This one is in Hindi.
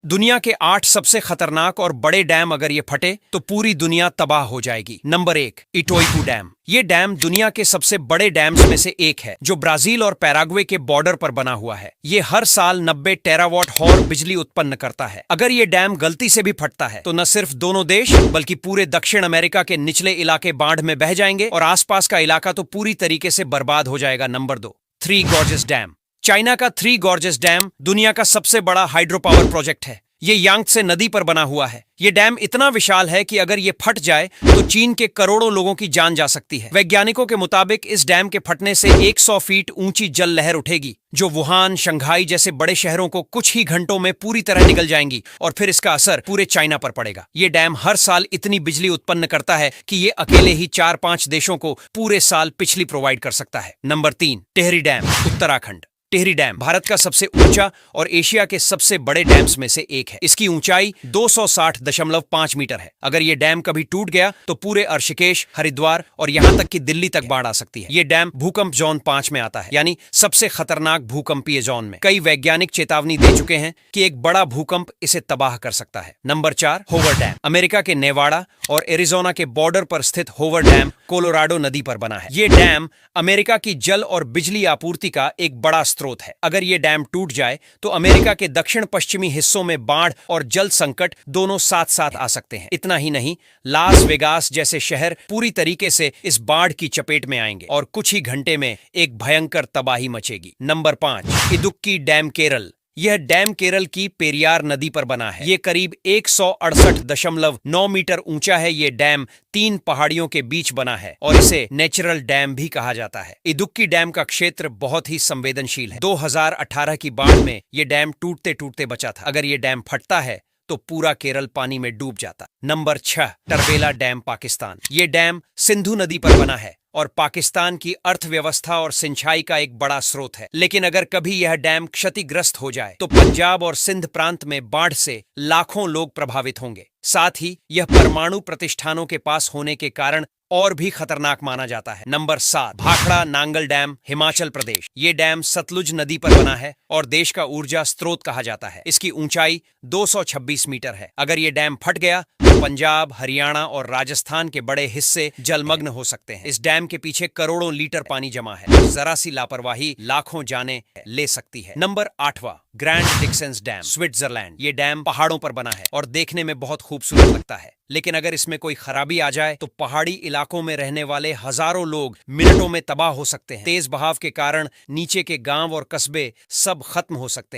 दुनिया के 8 सबसे खतरनाक और बड़े डैम अगर ये फटे तो पूरी दुनिया तबाह हो जाएगी। Number 1, Itaipu dam. ये डैम दुनिया के सबसे बड़े डैम्स में से एक है, जो ब्राजील और पैराग्वे के बॉर्डर पर बना हुआ है। ये हर साल 90 टेरावाट हॉर बिजली उत्पन्न करता है। अगर ये डैम गलती से भी फटता है तो न सिर्फ दोनों देश बल्कि पूरे दक्षिण अमेरिका के निचले इलाके बाढ़ में बह जाएंगे और आसपास का इलाका तो पूरी तरीके से बर्बाद हो जाएगा। Number 2, three gorges dam. China का थ्री गॉर्जेस डैम दुनिया का सबसे बड़ा हाइड्रो पावर प्रोजेक्ट है। ये यांगत्से नदी पर बना हुआ है। ये डैम इतना विशाल है कि अगर ये फट जाए तो चीन के करोड़ों लोगों की जान जा सकती है। वैज्ञानिकों के मुताबिक इस डैम के फटने से 100 फीट ऊंची जल लहर उठेगी, जो वुहान, शंघाई जैसे बड़े शहरों को कुछ ही घंटों में पूरी तरह निगल जाएंगी और फिर इसका असर पूरे चाइना पर पड़ेगा। ये डैम हर साल इतनी बिजली उत्पन्न करता है कि ये अकेले ही 4-5 देशों को पूरे साल बिजली प्रोवाइड कर सकता है। Number 3, Tehri dam, Uttarakhand. Tehri dam Bharat का सबसे ऊंचा और एशिया के सबसे बड़े डैम्स में से एक है। इसकी ऊंचाई 260.5 मीटर है। अगर ये डैम कभी टूट गया तो पूरे ऋषिकेश, हरिद्वार और यहां तक कि दिल्ली तक बाढ़ आ सकती है। ये डैम भूकंप जोन 5 में आता है, यानी सबसे खतरनाक भूकंपीय जोन में। कई वैज्ञानिक चेतावनी दे चुके हैं कि एक बड़ा भूकंप इसे तबाह कर सकता है। Number 4, hover dam. अमेरिका के नेवाड़ा और एरिजोना के बॉर्डर पर स्थित होवर डैम कोलोराडो नदी पर बना है। ये डैम अमेरिका की जल और बिजली आपूर्ति का एक बड़ा स्रोत है। अगर ये डैम टूट जाए तो अमेरिका के दक्षिण पश्चिमी हिस्सों में बाढ़ और जल संकट दोनों साथ साथ आ सकते हैं। इतना ही नहीं, लास वेगास जैसे शहर पूरी तरीके से इस बाढ़ की चपेट में आएंगे और कुछ ही घंटे में एक भयंकर तबाही मचेगी। Number 5, Idukki dam, Kerala. यह डैम केरल की पेरियार नदी पर बना है। ये करीब 168.9 मीटर ऊंचा है। ये डैम 3 पहाड़ियों के बीच बना है और इसे नेचुरल डैम भी कहा जाता है। इदुक्की डैम का क्षेत्र बहुत ही संवेदनशील है। 2018 की बाढ़ में ये डैम टूटते टूटते बचा था। अगर ये डैम फटता है तो पूरा केरल पानी में डूब जाता। Number 6, Tarbela dam, Pakistan. ये डैम सिंधु नदी पर बना है और पाकिस्तान की अर्थव्यवस्था और सिंचाई का एक बड़ा स्रोत है। लेकिन अगर कभी यह डैम क्षतिग्रस्त हो जाए तो पंजाब और सिंध प्रांत में बाढ़ से लाखों लोग प्रभावित होंगे। साथ ही यह परमाणु प्रतिष्ठानों के पास होने के कारण और भी खतरनाक माना जाता है। Number 7, Bhakra Nangal dam, Himachal Pradesh. ये डैम सतलुज नदी पर बना है और देश का ऊर्जा स्रोत कहा जाता है। इसकी ऊंचाई 226 मीटर है। अगर ये डैम फट गया तो पंजाब, हरियाणा और राजस्थान के बड़े हिस्से जलमग्न हो सकते हैं। इस डैम के पीछे करोड़ों लीटर पानी जमा है। जरा सी लापरवाही लाखों जाने ले सकती है। नंबर 8वां, ग्रैंड डिक्सेंस डैम, स्विट्जरलैंड। ये डैम पहाड़ों पर बना है और देखने में बहुत खूबसूरत लगता है। लेकिन अगर इसमें कोई खराबी आ जाए तो पहाड़ी इलाकों में रहने वाले हजारों लोग मिनटों में तबाह हो सकते हैं। तेज बहाव के कारण नीचे के गांव और कस्बे सब खत्म हो सकते हैं।